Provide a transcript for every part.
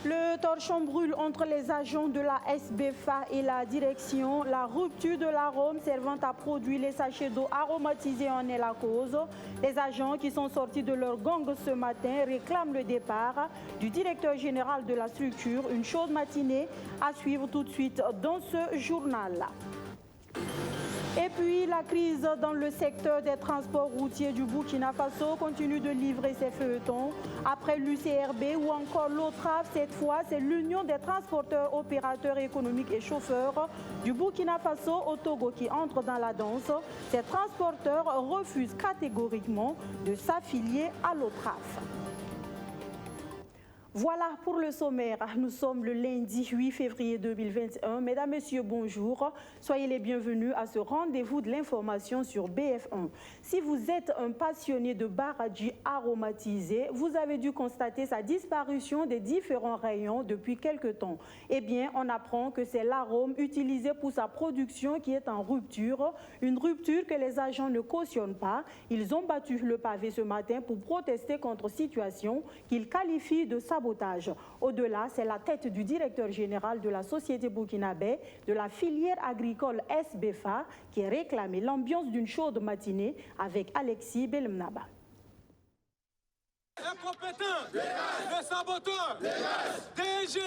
Le torchon brûle entre les agents de la SBFA et la direction. La rupture de l'arôme servant à produire les sachets d'eau aromatisés en est la cause. Les agents qui sont sortis de leur gang ce matin réclament le départ du directeur général de la structure. Une chaude matinée à suivre tout de suite dans ce journal. Et puis, la crise dans le secteur des transports routiers du Burkina Faso continue de livrer ses feuilletons. Après l'UCRB ou encore l'OTRAF, cette fois, c'est l'Union des transporteurs, opérateurs économiques et chauffeurs du Burkina Faso au Togo qui entre dans la danse. Ces transporteurs refusent catégoriquement de s'affilier à l'OTRAF. Voilà pour le sommaire. Nous sommes le lundi 8 février 2021. Mesdames, Messieurs, bonjour. Soyez les bienvenus à ce rendez-vous de l'information sur BF1. Si vous êtes un passionné de baradji aromatisé, vous avez dû constater sa disparition des différents rayons depuis quelque temps. Eh bien, on apprend que c'est l'arôme utilisé pour sa production qui est en rupture. Une rupture que les agents ne cautionnent pas. Ils ont battu le pavé ce matin pour protester contre situation qu'ils qualifient de sabotage. Au-delà, c'est la tête du directeur général de la société burkinabé de la filière agricole SBFA qui est réclamée. L'ambiance d'une chaude matinée avec Alexis Belmnaba. Incompétent, le saboteur, DG.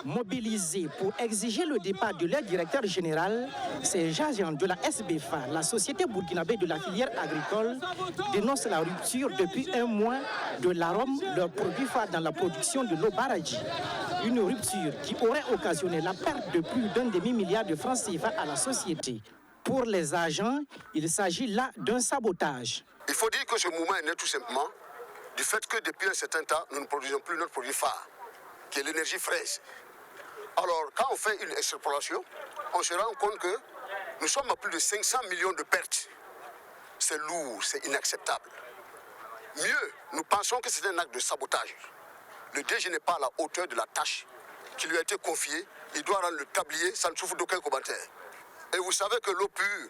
Mobilisés pour exiger le départ de leur directeur général, ces agents de la SBFA, la société burkinabé de la filière agricole, dénoncent la rupture depuis un mois de l'arôme, leur produit phare dans la production de l'eau baradji. Une rupture qui aurait occasionné la perte de plus d'un demi-milliard de francs CFA à la société. Pour les agents, il s'agit là d'un sabotage. Il faut dire que ce mouvement est né tout simplement du fait que depuis un certain temps, nous ne produisons plus notre produit phare, qui est l'énergie fraîche. Alors, quand on fait une extrapolation, on se rend compte que nous sommes à plus de 500 millions de pertes. C'est lourd, c'est inacceptable. Mieux, nous pensons que c'est un acte de sabotage. Le DG n'est pas à la hauteur de la tâche qui lui a été confiée. Il doit rendre le tablier, ça ne souffre d'aucun commentaire. Et vous savez que l'eau pure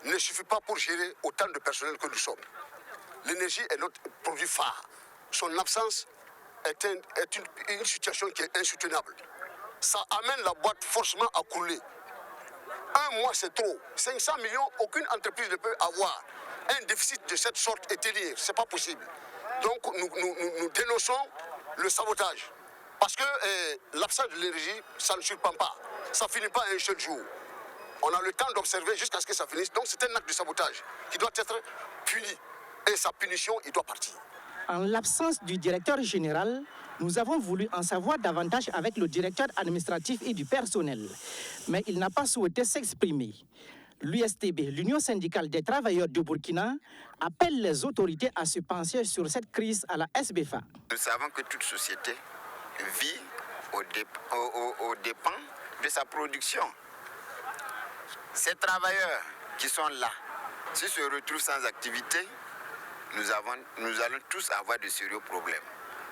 ne suffit pas pour gérer autant de personnel que nous sommes. L'énergie est notre produit phare. Son absence est une situation qui est insoutenable. Ça amène la boîte forcément à couler. Un mois, c'est trop. 500 millions, aucune entreprise ne peut avoir un déficit de cette sorte et tenir. Ce n'est pas possible. Donc, nous dénonçons le sabotage. Parce que l'absence de l'énergie, ça ne surprend pas. Ça ne finit pas un seul jour. On a le temps d'observer jusqu'à ce que ça finisse. Donc, c'est un acte de sabotage qui doit être puni. Et sa punition, il doit partir. En l'absence du directeur général, nous avons voulu en savoir davantage avec le directeur administratif et du personnel. Mais il n'a pas souhaité s'exprimer. L'USTB, l'Union syndicale des travailleurs du Burkina, appelle les autorités à se pencher sur cette crise à la SBFA. Nous savons que toute société vit aux dépens de sa production. Ces travailleurs qui sont là, s'ils se retrouvent sans activité, nous allons tous avoir de sérieux problèmes.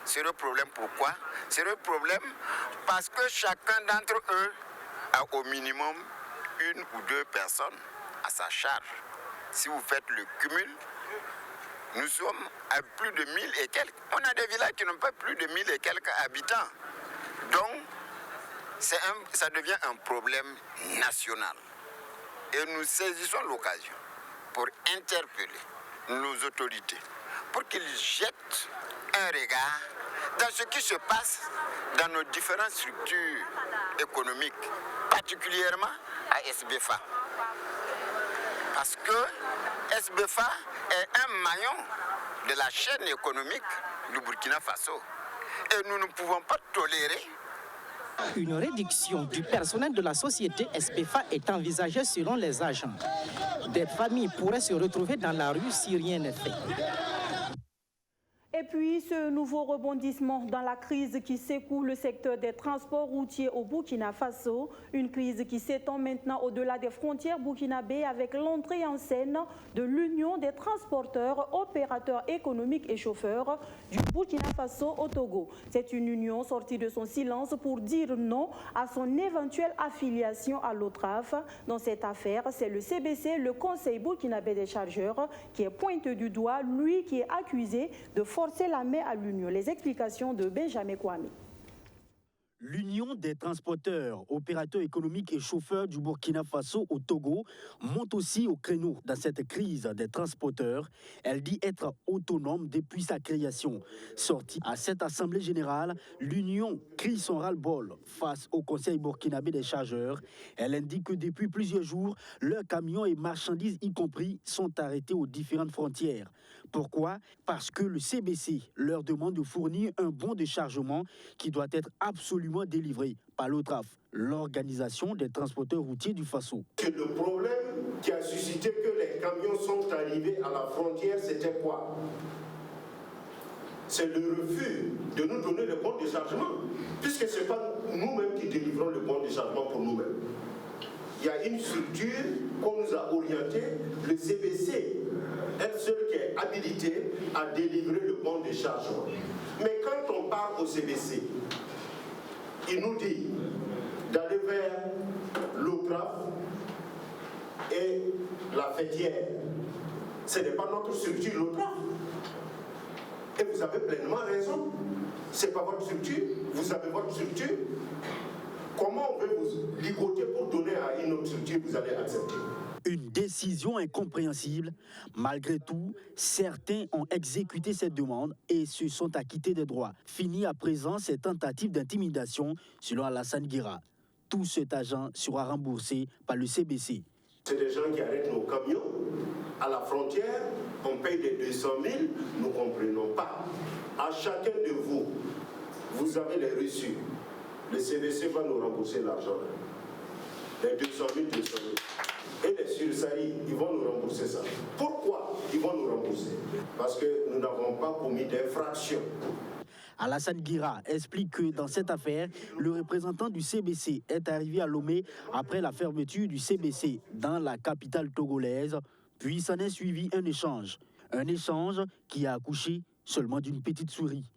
Sérieux problèmes pourquoi? Sérieux problèmes parce que chacun d'entre eux a au minimum une ou deux personnes à sa charge. Si vous faites le cumul, nous sommes à plus de 1000 et quelques. On a des villages qui n'ont pas plus de 1000 et quelques habitants. Donc, ça devient un problème national. Et nous saisissons l'occasion pour interpeller nos autorités, pour qu'ils jettent un regard dans ce qui se passe dans nos différentes structures économiques, particulièrement à SBFA. Parce que SBFA est un maillon de la chaîne économique du Burkina Faso. Et nous ne pouvons pas tolérer. Une réduction du personnel de la société SBFA est envisagée selon les agents. Des familles pourraient se retrouver dans la rue si rien n'est fait. Et puis, ce nouveau rebondissement dans la crise qui secoue le secteur des transports routiers au Burkina Faso, une crise qui s'étend maintenant au-delà des frontières burkinabées avec l'entrée en scène de l'Union des transporteurs, opérateurs économiques et chauffeurs du Burkina Faso au Togo. C'est une union sortie de son silence pour dire non à son éventuelle affiliation à l'OTRAF. Dans cette affaire, c'est le CBC, le Conseil burkinabé des chargeurs, qui est pointé du doigt, lui qui est accusé de forcer la main à l'Union. Les explications de Benjamin Kwame. L'Union des transporteurs, opérateurs économiques et chauffeurs du Burkina Faso au Togo monte aussi au créneau dans cette crise des transporteurs. Elle dit être autonome depuis sa création. Sortie à cette assemblée générale, l'Union crie son ras-le-bol face au Conseil burkinabé des chargeurs. Elle indique que depuis plusieurs jours, leurs camions et marchandises y compris sont arrêtés aux différentes frontières. Pourquoi? Parce que le CBC leur demande de fournir un bon de chargement qui doit être absolument délivré par l'OTRAF, l'organisation des transporteurs routiers du Faso. Le problème qui a suscité que les camions sont arrivés à la frontière, c'était quoi? C'est le refus de nous donner le bon de chargement, puisque ce n'est pas nous-mêmes qui délivrons le bon de chargement pour nous-mêmes. Il y a une structure qu'on nous a orientée, le CBC, elle seule qui est habilitée à délivrer le bon de chargement. Mais quand on parle au CBC, il nous dit d'aller vers l'OTRAF et la fêtière. Ce n'est pas notre structure, l'OTRAF. Et vous avez pleinement raison. Ce n'est pas votre structure, vous avez votre structure. Comment on veut vous ligoter pour donner à une autre structure que vous allez accepter? Une décision incompréhensible. Malgré tout, certains ont exécuté cette demande et se sont acquittés des droits. Fini à présent ces tentatives d'intimidation, selon Alassane Guira. Tout cet argent sera remboursé par le CBC. C'est des gens qui arrêtent nos camions à la frontière, on paye des 200 000, nous ne comprenons pas. À chacun de vous, vous avez les reçus. Le CBC va nous rembourser l'argent. Les 200 000, 200 000. Et les sursaris, ils vont nous rembourser ça. Pourquoi ils vont nous rembourser? Parce que nous n'avons pas commis d'infraction. Alassane Guira explique que dans cette affaire, le représentant du CBC est arrivé à Lomé après la fermeture du CBC dans la capitale togolaise, puis s'en est suivi un échange qui a accouché seulement d'une petite souris.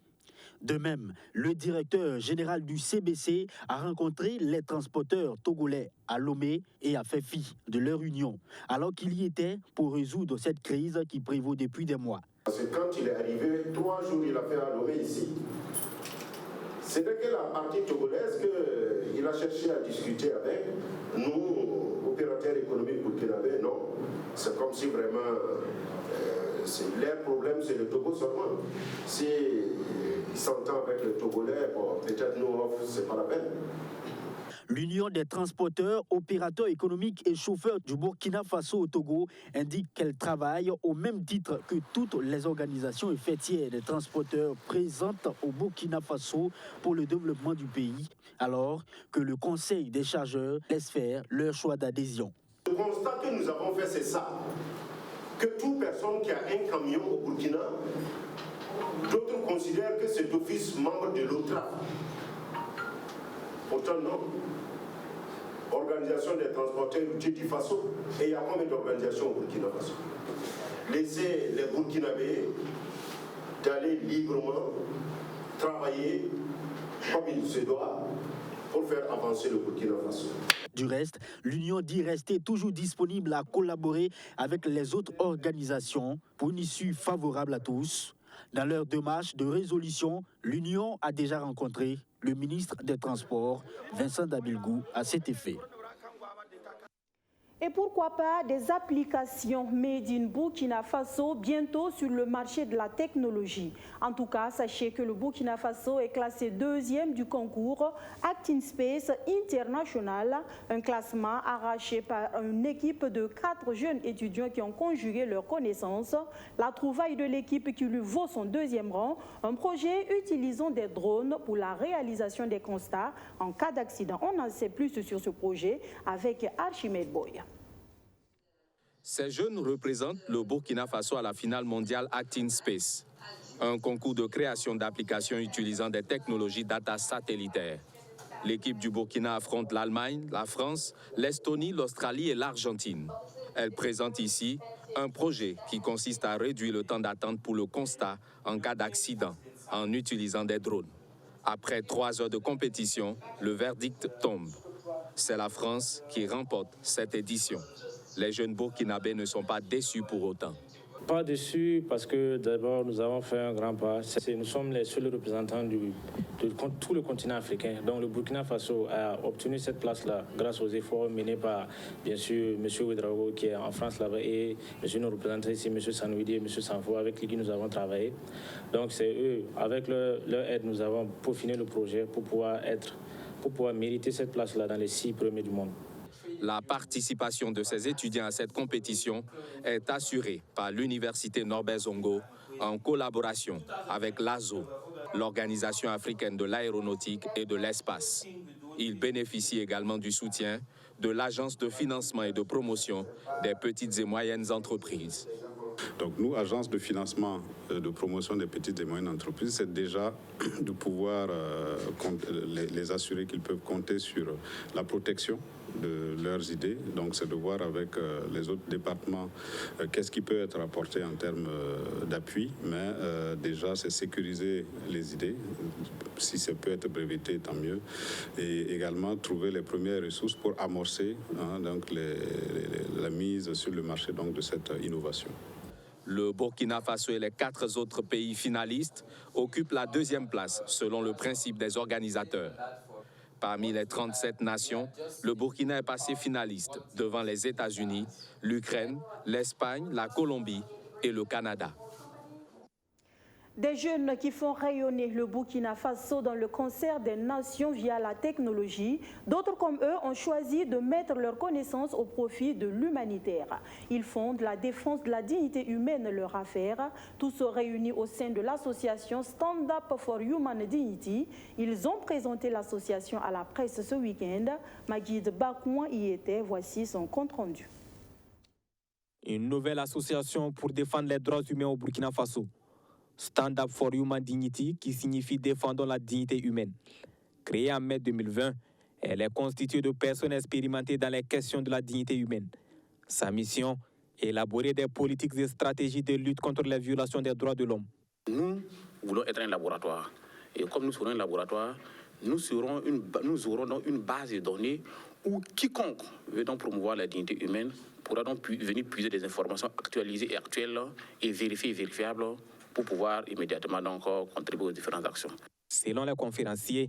De même, le directeur général du CBC a rencontré les transporteurs togolais à Lomé et a fait fi de leur union, alors qu'il y était pour résoudre cette crise qui prévaut depuis des mois. Parce que quand il est arrivé, 3 jours, il a fait à Lomé ici. C'est de que la partie togolaise qu'il a cherché à discuter avec nous, opérateurs économiques burkinabés, non. C'est comme si vraiment, leur problème, c'est le Togo seulement. Si il s'entend avec le Togolais, bon, peut-être nous, c'est pas la peine. L'Union des transporteurs, opérateurs économiques et chauffeurs du Burkina Faso au Togo indique qu'elle travaille au même titre que toutes les organisations et fêtières des transporteurs présentes au Burkina Faso pour le développement du pays, alors que le Conseil des chargeurs laisse faire leur choix d'adhésion. Le constat que nous avons fait, c'est ça, que toute personne qui a un camion au Burkina, d'autres considèrent que c'est d'office membre de l'OTRAF. Pourtant, non. Organisation des transporteurs routiers du Faso. Et il y a combien d'organisations au Burkina Faso? Laissez les Burkinabés d'aller librement travailler comme il se doit pour faire avancer le Burkina Faso. Du reste, l'Union dit rester toujours disponible à collaborer avec les autres organisations pour une issue favorable à tous. Dans leur démarche de résolution, l'Union a déjà rencontré le ministre des Transports, Vincent Dabilgou, à cet effet. Et pourquoi pas des applications made in Burkina Faso bientôt sur le marché de la technologie. En tout cas, sachez que le Burkina Faso est classé 2e du concours Act in Space International, un classement arraché par une équipe de 4 jeunes étudiants qui ont conjugué leurs connaissances. La trouvaille de l'équipe qui lui vaut son 2e rang, un projet utilisant des drones pour la réalisation des constats en cas d'accident. On en sait plus sur ce projet avec Archimède Boy. Ces jeunes représentent le Burkina Faso à la finale mondiale Act in Space. Un concours de création d'applications utilisant des technologies data satellitaires. L'équipe du Burkina affronte l'Allemagne, la France, l'Estonie, l'Australie et l'Argentine. Elle présente ici un projet qui consiste à réduire le temps d'attente pour le constat en cas d'accident en utilisant des drones. Après 3 heures de compétition, le verdict tombe. C'est la France qui remporte cette édition. Les jeunes burkinabés ne sont pas déçus pour autant. Pas déçus parce que d'abord nous avons fait un grand pas. Nous sommes les seuls représentants de tout le continent africain. Donc le Burkina Faso a obtenu cette place-là grâce aux efforts menés par, bien sûr, M. Ouedraogo qui est en France là-bas et nos représentants ici, M. Sanoudi et M. Sanfo, avec qui nous avons travaillé. Donc c'est eux, avec leur aide, nous avons peaufiné le projet pour pouvoir mériter cette place-là dans les 6 premiers du monde. La participation de ces étudiants à cette compétition est assurée par l'Université Norbert Zongo en collaboration avec l'ASO, l'Organisation africaine de l'aéronautique et de l'espace. Ils bénéficient également du soutien de l'Agence de financement et de promotion des petites et moyennes entreprises. Donc nous, agence de financement et de promotion des petites et moyennes entreprises, c'est déjà de pouvoir les assurer qu'ils peuvent compter sur la protection de leurs idées. Donc c'est de voir avec les autres départements qu'est-ce qui peut être apporté en termes d'appui, mais déjà c'est sécuriser les idées, si ça peut être breveté tant mieux, et également trouver les premières ressources pour amorcer donc la mise sur le marché donc, de cette innovation. Le Burkina Faso et les 4 autres pays finalistes occupent la 2e place selon le principe des organisateurs. Parmi les 37 nations, le Burkina est passé finaliste devant les États-Unis, l'Ukraine, l'Espagne, la Colombie et le Canada. Des jeunes qui font rayonner le Burkina Faso dans le concert des nations via la technologie. D'autres comme eux ont choisi de mettre leurs connaissances au profit de l'humanitaire. Ils font de la défense de la dignité humaine leur affaire. Tous sont réunis au sein de l'association Stand Up for Human Dignity. Ils ont présenté l'association à la presse ce week-end. Maguide Bakouan y était. Voici son compte-rendu. Une nouvelle association pour défendre les droits humains au Burkina Faso. Stand Up for Human Dignity, qui signifie défendons la dignité humaine. Créée en mai 2020, elle est constituée de personnes expérimentées dans les questions de la dignité humaine. Sa mission, élaborer des politiques et stratégies de lutte contre les violations des droits de l'homme. Nous voulons être un laboratoire. Et comme nous serons un laboratoire, nous aurons donc une base de données où quiconque veut donc promouvoir la dignité humaine pourra donc venir puiser des informations actualisées et actuelles et vérifiées et vérifiables pour pouvoir immédiatement donc contribuer aux différentes actions. Selon les conférenciers,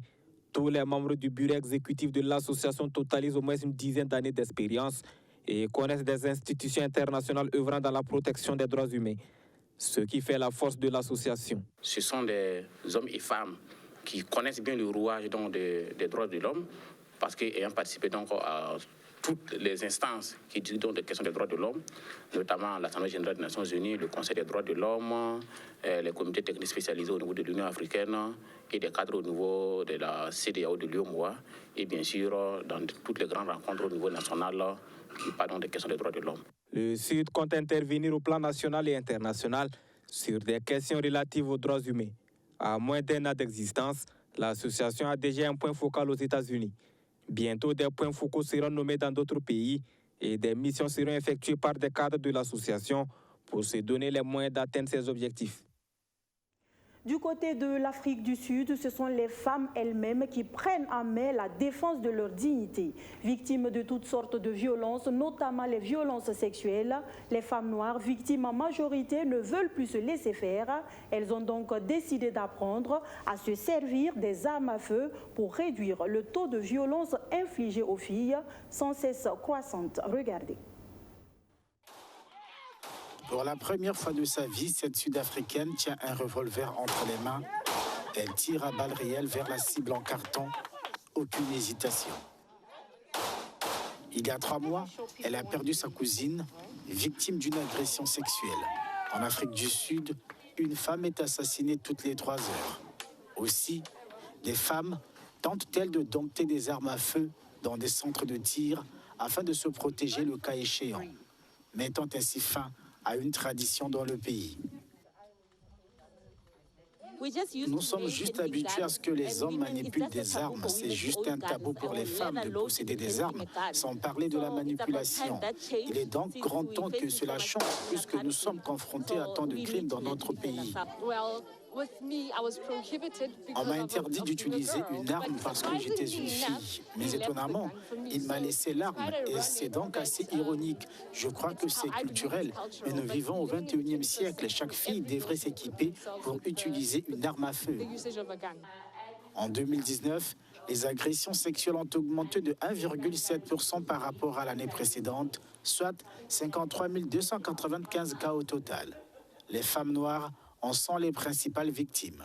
tous les membres du bureau exécutif de l'association totalisent au moins une dizaine d'années d'expérience et connaissent des institutions internationales œuvrant dans la protection des droits humains, ce qui fait la force de l'association. Ce sont des hommes et femmes qui connaissent bien le rouage donc, des droits de l'homme, parce qu'ayant participé donc à toutes les instances qui disent donc des questions des droits de l'homme, notamment l'Assemblée générale des Nations Unies, le Conseil des droits de l'homme, les comités techniques spécialisés au niveau de l'Union africaine et des cadres au niveau de la CEDEAO de l'UEMOA, et bien sûr dans toutes les grandes rencontres au niveau national qui parlent des questions des droits de l'homme. Le Sud compte intervenir au plan national et international sur des questions relatives aux droits humains. À moins d'1 an d'existence, l'association a déjà un point focal aux États-Unis. Bientôt, des points focaux seront nommés dans d'autres pays et des missions seront effectuées par des cadres de l'association pour se donner les moyens d'atteindre ces objectifs. Du côté de l'Afrique du Sud, ce sont les femmes elles-mêmes qui prennent en main la défense de leur dignité. Victimes de toutes sortes de violences, notamment les violences sexuelles, les femmes noires, victimes en majorité, ne veulent plus se laisser faire. Elles ont donc décidé d'apprendre à se servir des armes à feu pour réduire le taux de violence infligé aux filles, sans cesse croissante. Regardez. Pour la première fois de sa vie, cette Sud-Africaine tient un revolver entre les mains. Elle tire à balles réelles vers la cible en carton. Aucune hésitation. Il y a 3 mois, elle a perdu sa cousine, victime d'une agression sexuelle. En Afrique du Sud, une femme est assassinée toutes les 3 heures. Aussi, des femmes tentent-elles de dompter des armes à feu dans des centres de tir afin de se protéger le cas échéant, mettant ainsi fin à une tradition dans le pays. Nous sommes juste habitués à ce que les hommes manipulent des armes. C'est juste un tabou pour les femmes de posséder des armes, sans parler de la manipulation. Il est donc grand temps que cela change, puisque nous sommes confrontés à tant de crimes dans notre pays. On m'a interdit d'utiliser une arme parce que j'étais une fille. Mais étonnamment, il m'a laissé l'arme et c'est donc assez ironique. Je crois que c'est culturel, mais nous vivons au XXIe siècle et chaque fille devrait s'équiper pour utiliser une arme à feu. En 2019, les agressions sexuelles ont augmenté de 1,7% par rapport à l'année précédente, soit 53 295 cas au total. Les femmes noires en sont les principales victimes.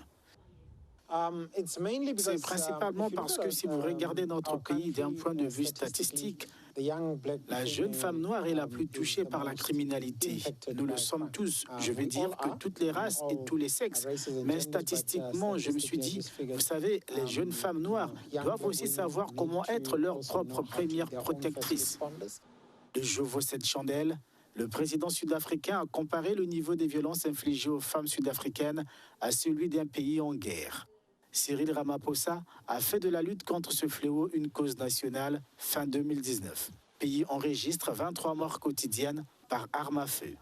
C'est principalement parce que si vous regardez notre pays d'un point de vue statistique, la jeune femme noire est la plus touchée par la criminalité. Nous le sommes tous, je veux dire que toutes les races et tous les sexes. Mais statistiquement, je me suis dit, vous savez, les jeunes femmes noires doivent aussi savoir comment être leur propre première protectrice. De Je vaux cette chandelle, le président sud-africain a comparé le niveau des violences infligées aux femmes sud-africaines à celui d'un pays en guerre. Cyril Ramaphosa a fait de la lutte contre ce fléau une cause nationale fin 2019. Le pays enregistre 23 morts quotidiennes par arme à feu.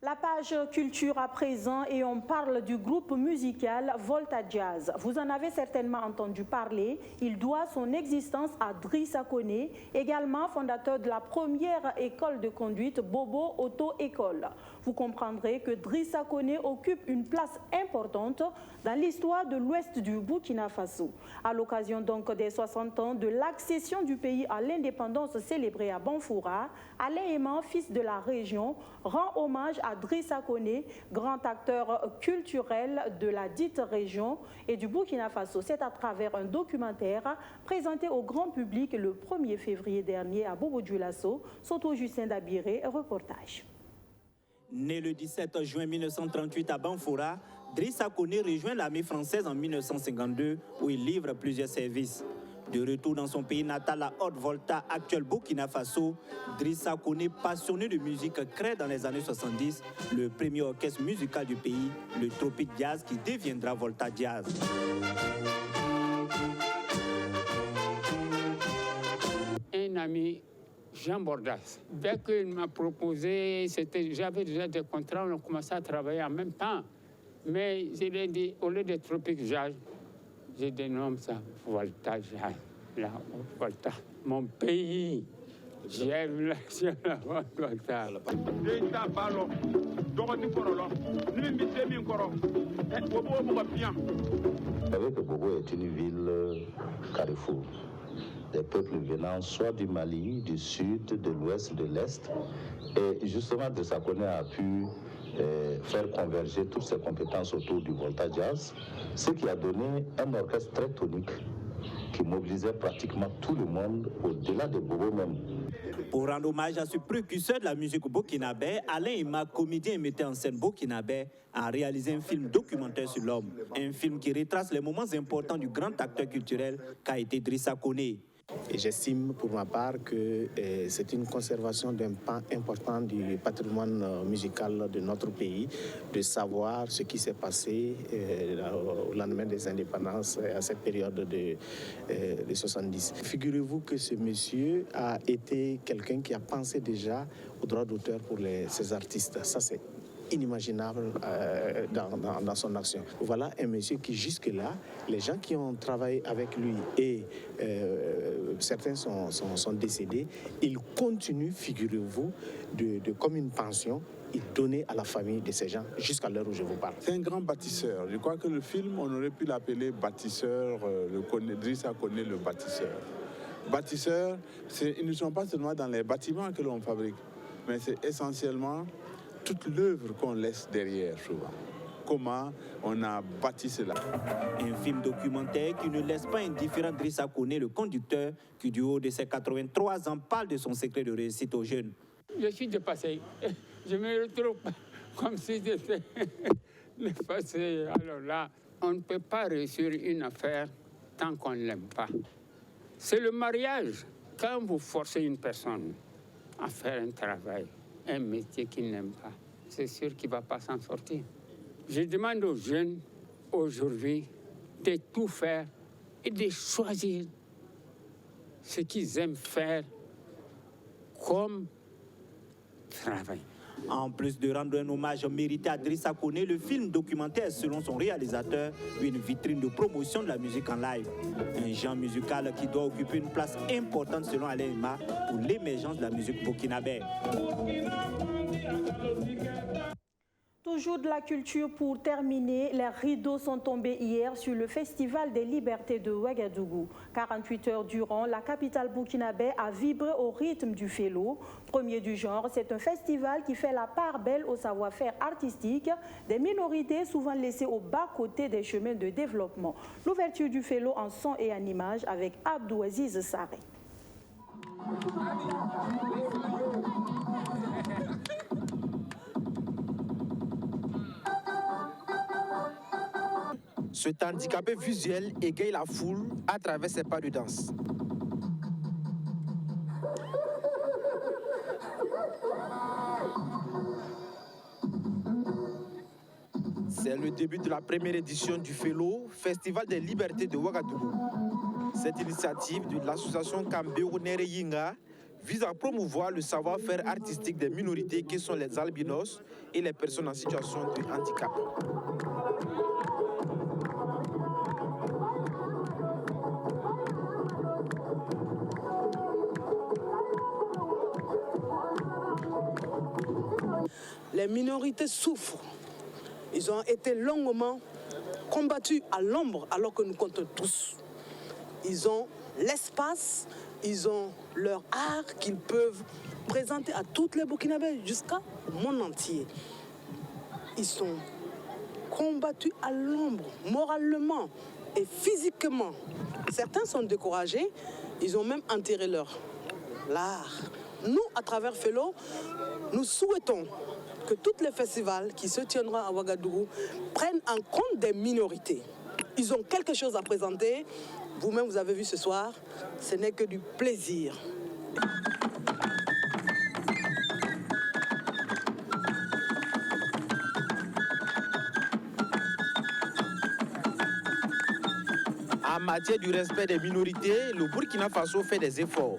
La page culture à présent et on parle du groupe musical Volta Jazz. Vous en avez certainement entendu parler. Il doit son existence à Drissa Koné, également fondateur de la première école de conduite Bobo Auto École. Vous comprendrez que Drissa Koné occupe une place importante dans l'histoire de l'ouest du Burkina Faso. À l'occasion donc des 60 ans de l'accession du pays à l'indépendance célébrée à Banfoura, Alain Eman, fils de la région, rend hommage à Drissa Koné, grand acteur culturel de la dite région et du Burkina Faso. C'est à travers un documentaire présenté au grand public le 1er février dernier à Bobo-Dioulasso. Soto Justin Dabiré, reportage. Né le 17 juin 1938 à Banfoura, Drissa Koné rejoint l'armée française en 1952 où il livre plusieurs services. De retour dans son pays natal, la Haute-Volta, actuelle Burkina Faso, Drissa Koné, passionné de musique, crée dans les années 70 le premier orchestre musical du pays, le Tropic Jazz, qui deviendra Volta Jazz. Un ami, Jean Bordas, dès qu'il m'a proposé, j'avais déjà des contrats, on a commencé à travailler en même temps. Mais je lui ai dit, au lieu de Tropic Jazz, je dénomme ça Volta Jazz, la Volta. Mon pays, j'aime la Volta. Vous savez que Bobo est une ville carrefour. Des peuples venant soit du Mali, du sud, de l'ouest, de l'est. Et justement, Drissa Koné a pu faire converger toutes ses compétences autour du Volta Jazz, ce qui a donné un orchestre très tonique qui mobilisait pratiquement tout le monde au-delà de Bobo même. Pour rendre hommage à ce précurseur de la musique burkinabé, Alain Eman, comédien et metteur en scène burkinabé, a réalisé un film documentaire sur l'homme. Un film qui retrace les moments importants du grand acteur culturel qu'a été Drissa Koné. Et j'estime pour ma part que c'est une conservation d'un pan important du patrimoine musical de notre pays, de savoir ce qui s'est passé au lendemain des indépendances à cette période de 70. Figurez-vous que ce monsieur a été quelqu'un qui a pensé déjà aux droits d'auteur pour ces artistes. Ça, c'est inimaginable dans son action. Voilà un monsieur qui jusque-là, les gens qui ont travaillé avec lui et certains sont décédés, il continue, figurez-vous, comme une pension, il donnait à la famille de ces gens jusqu'à l'heure où je vous parle. C'est un grand bâtisseur. Je crois que le film, on aurait pu l'appeler bâtisseur, Drissa Koné le bâtisseur. Bâtisseurs, ils ne sont pas seulement dans les bâtiments que l'on fabrique, mais c'est essentiellement toute l'œuvre qu'on laisse derrière souvent. Comment on a bâti cela. Un film documentaire qui ne laisse pas indifférent Drissa Koné, le conducteur, qui du haut de ses 83 ans parle de son secret de réussite aux jeunes. Je suis dépassé. Je me retrouve comme si j'étais dépassé. Alors là, on ne peut pas réussir une affaire tant qu'on ne l'aime pas. C'est le mariage. Quand vous forcez une personne à faire un travail, un métier qu'il n'aime pas, c'est sûr qu'il ne va pas s'en sortir. Je demande aux jeunes aujourd'hui de tout faire et de choisir ce qu'ils aiment faire comme travail. En plus de rendre un hommage mérité à Drissa Koné, le film documentaire, selon son réalisateur, une vitrine de promotion de la musique en live. Un genre musical qui doit occuper une place importante, selon Alain Hima, pour l'émergence de la musique burkinabé. Toujours de la culture pour terminer, les rideaux sont tombés hier sur le Festival des Libertés de Ouagadougou. 48 heures durant, la capitale burkinabé a vibré au rythme du Felo. Premier du genre, c'est un festival qui fait la part belle au savoir-faire artistique des minorités souvent laissées au bas-côté des chemins de développement. L'ouverture du Felo en son et en image avec Abdou Aziz Saré. Cet handicapé visuel égaye la foule à travers ses pas de danse. C'est le début de la première édition du Felo, Festival des Libertés de Ouagadougou. Cette initiative de l'association Kambeo Nereyinga vise à promouvoir le savoir-faire artistique des minorités qui sont les albinos et les personnes en situation de handicap. Les minorités souffrent. Ils ont été longuement combattus à l'ombre alors que nous comptons tous. Ils ont l'espace, ils ont leur art qu'ils peuvent présenter à toutes les Burkinabés jusqu'au monde entier. Ils sont combattus à l'ombre, moralement et physiquement. Certains sont découragés, ils ont même enterré leur art. Nous, à travers Felo, nous souhaitons que tous les festivals qui se tiendront à Ouagadougou prennent en compte des minorités. Ils ont quelque chose à présenter. Vous-même, vous avez vu ce soir, ce n'est que du plaisir. En matière du respect des minorités, le Burkina Faso fait des efforts.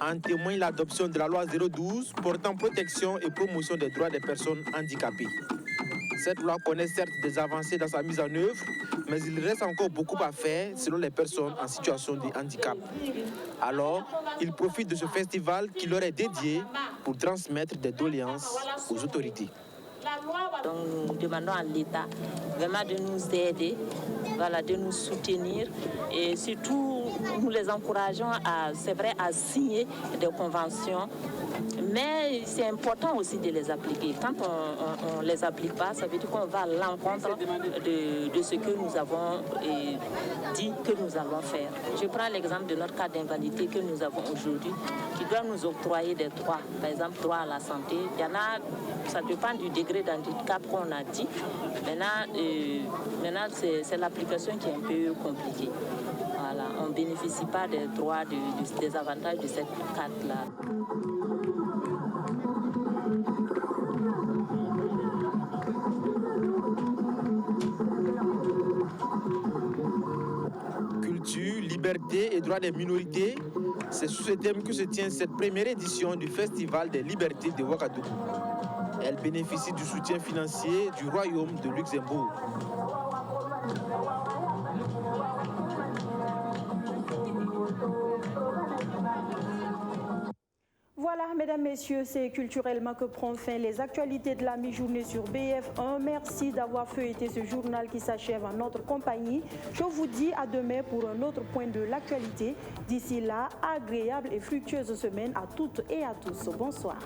En témoigne l'adoption de la loi 012 portant protection et promotion des droits des personnes handicapées. Cette loi connaît certes des avancées dans sa mise en œuvre, mais il reste encore beaucoup à faire selon les personnes en situation de handicap. Alors, ils profitent de ce festival qui leur est dédié pour transmettre des doléances aux autorités. Donc nous demandons à l'État vraiment de nous aider, voilà, de nous soutenir et surtout nous les encourageons à, c'est vrai, à signer des conventions, mais c'est important aussi de les appliquer. Quand on ne les applique pas, ça veut dire qu'on va à l'encontre de ce que nous avons dit que nous allons faire. Je prends l'exemple de notre cas d'invalidité que nous avons aujourd'hui, qui doit nous octroyer des droits, par exemple droit à la santé. Il y en a, ça dépend du degré d'handicap qu'on a dit. Maintenant c'est l'application qui est un peu compliquée. Voilà, on ne bénéficie pas des droits, des avantages de cette carte-là. Culture, liberté et droits des minorités, c'est sous ce thème que se tient cette première édition du Festival des Libertés de Ouagadougou. Elle bénéficie du soutien financier du Royaume de Luxembourg. Voilà, mesdames, messieurs, c'est culturellement que prend fin les actualités de la mi-journée sur BF1. Merci d'avoir feuilleté ce journal qui s'achève en notre compagnie. Je vous dis à demain pour un autre point de l'actualité. D'ici là, agréable et fructueuse semaine à toutes et à tous. Bonsoir.